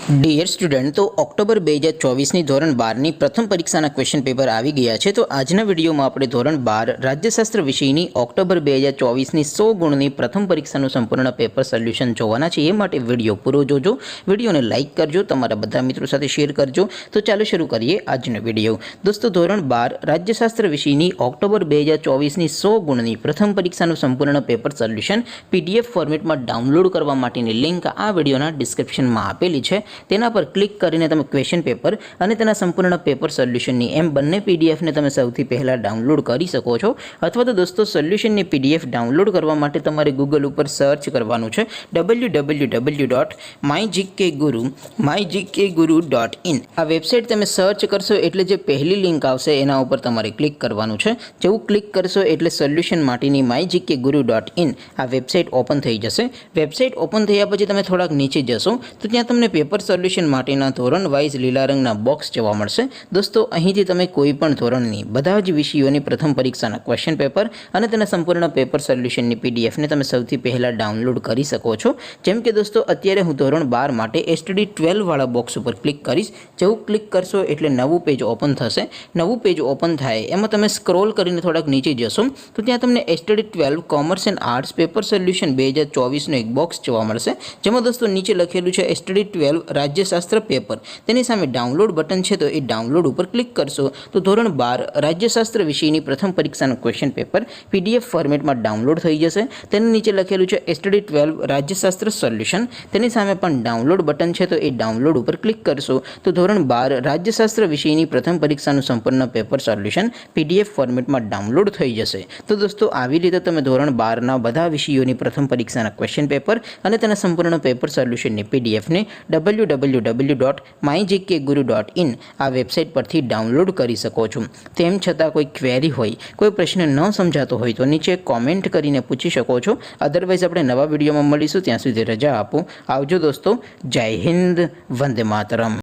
Dear student, તો October 2024ની ધોરણ 12ની પ્રથમ પરીક્ષાના ક્વેશ્ચન પેપર આવી ગયા છે। તો આજના વિડીયોમાં આપણે ધોરણ 12 રાજ્યશાસ્ત્ર વિષયની ઓક્ટોબર 2024ની 100 ગુણની પ્રથમ પરીક્ષાનું સંપૂર્ણ પેપર સોલ્યુશન જોવાના છે। એ માટે વિડીયો પૂરો જોજો, વિડીયોને લાઇક કરજો, તમારા બધા મિત્રો સાથે શેર કરજો। તો ચાલો શરૂ કરીએ આજનો વિડીયો। દોસ્તો, ધોરણ 12 રાજ્યશાસ્ત્ર વિષયની ઓક્ટોબર 2024ની 100 ગુણની પ્રથમ પરીક્ષાનું સંપૂર્ણ પેપર સોલ્યુશન PDF ફોર્મેટમાં ડાઉનલોડ કરવા માટેની લિંક આ વિડીયોના ડિસ્ક્રિપ્શનમાં આપેલી છે। તેના પર ક્લિક કરીને તમે ક્વેશ્ચન પેપર અને તેના સંપૂર્ણ પેપર સોલ્યુશનની એમ બંને પીડીએફને તમે સૌથી પહેલાં ડાઉનલોડ કરી શકો છો। અથવા તો દોસ્તો, સોલ્યુશનની PDF ડાઉનલોડ કરવા માટે તમારે ગૂગલ ઉપર સર્ચ કરવાનું છે www.mygkguru.in। આ વેબસાઇટ તમે સર્ચ કરશો એટલે જે પહેલી લિંક આવશે એના ઉપર તમારે ક્લિક કરવાનું છે। જેવું ક્લિક કરશો એટલે સોલ્યુશન માટેની mygkguru.in આ વેબસાઇટ ઓપન થઈ જશે। વેબસાઇટ ઓપન થયા પછી તમે થોડાક નીચે જશો તો ત્યાં તમને પેપર સોલ્યુશન માટેના ધોરણ વાઇઝ લીલા રંગના બોક્સ જોવા મળશે। દોસ્તો, અહીંથી તમે કોઈ પણ ધોરણની બધા જ વિષયોની પ્રથમ પરીક્ષાના ક્વેશ્ચન પેપર અને તેના સંપૂર્ણ પેપર સોલ્યુશનની પીડીએફને તમે સૌથી પહેલાં ડાઉનલોડ કરી શકો છો। જેમ કે દોસ્તો, અત્યારે હું ધોરણ 12 માટે STD 12 વાળા બોક્સ ઉપર ક્લિક કરીશ। જેવું ક્લિક કરશો એટલે નવું પેજ ઓપન થશે। નવું પેજ ઓપન થાય એમાં તમે સ્ક્રોલ કરીને થોડાક નીચે જશો તો ત્યાં તમને STD 12 commerce and arts paper solution 2024નું એક બોક્સ જોવા મળશે। જેમાં દોસ્તો નીચે લખેલું છે STD 12 રાજ્યશાસ્ત્ર પેપર। તેની સામે ડાઉનલોડ બટન છે, તો એ ડાઉનલોડ ઉપર ક્લિક કરશો તો ધોરણ 12 રાજ્યશાસ્ત્ર વિષયની પ્રથમ પરીક્ષાનું ક્વેશ્ચન પેપર PDF ફોર્મેટમાં ડાઉનલોડ થઈ જશે। તેની નીચે લખેલું છે STD 12 રાજ્યશાસ્ત્ર સોલ્યુશન। તેની સામે પણ ડાઉનલોડ બટન છે, તો એ ડાઉનલોડ ઉપર ક્લિક કરશો તો ધોરણ 12 રાજ્યશાસ્ત્ર વિષયની પ્રથમ પરીક્ષાનું સંપૂર્ણ પેપર સોલ્યુશન PDF ફોર્મેટમાં ડાઉનલોડ થઈ જશે। તો દોસ્તો, આવી રીતે તમે ધોરણ 12ના બધા વિષયોની પ્રથમ પરીક્ષાના ક્વેશ્ચન પેપર અને તેના સંપૂર્ણ પેપર સોલ્યુશનની PDFને www.mygkguru.in આ વેબસાઇટ પરથી ડાઉનલોડ કરી શકો છો। તેમ છતાં કોઈ ક્વેરી હોય, કોઈ પ્રશ્ન ન સમજાતો હોય તો નીચે કોમેન્ટ કરીને પૂછી શકો છો। અધરવાઇઝ આપણે નવા વિડીયોમાં મળીશું, ત્યાં સુધી રજા આપો। આવજો દોસ્તો, જય હિન્દ, વંદે માતરમ।